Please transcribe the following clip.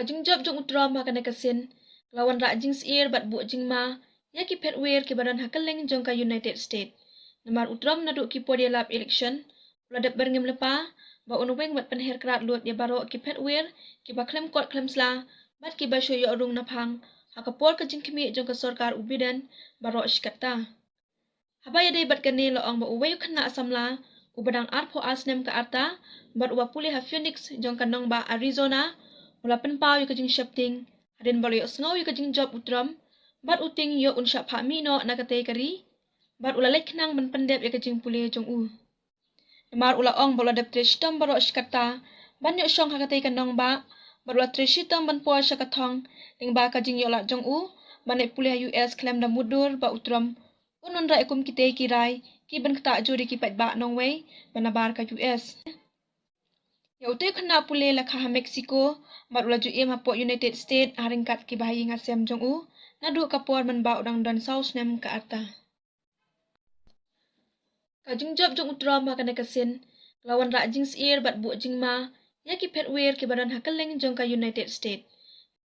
Kajing job jong utram ha kana kasin lawan ra jing sir bat bu jing ma ya ki pet wer ki badan hakeleng jong ka United States namar utram na du ki podia lap election ladap berngem lepa ba unweng bat penher krat lut ya baro ki pet wer ki ba klem kot klem sla bat ki ba shoyo rung naphang ha ka pol ka jing kimi jong ka sarkar ubiden baro shkata haba ya dei bat kane lo ong ba uwe khna asamla ubadang arpho asnem ka arta bat uwa puli ha Phoenix jong ka nong ba Arizona ula penpau yu ka jing shapting hadin balo yo sngow yu ka jing job utram bat uting yo unsha pha mi no na ka te kari bat ula lekhnang ban pendep ya ka jing puli jong u namar ula ong balo dap trishtam baro shkata ban yo shong ha ka te ka nong ba bat ula trishitam ban po sha ka thong ling ba ka jing yo la jong u ban e puli US klem da mudur ba utram unun ra ekum kite kirai ki ban kta juri ki pat ba nong wei banabar ka US ya utai khna pule la kha Mexico bat ula ju em ha po United States haringkat ki bahi ngasem jong u na du kapor man ba udang dan saus nem ka arta ka jing job jong utram ha kana kasin lawan ra jing sir bat bu jing ma ya ki pet wer ki badan hakeleng jong ka United States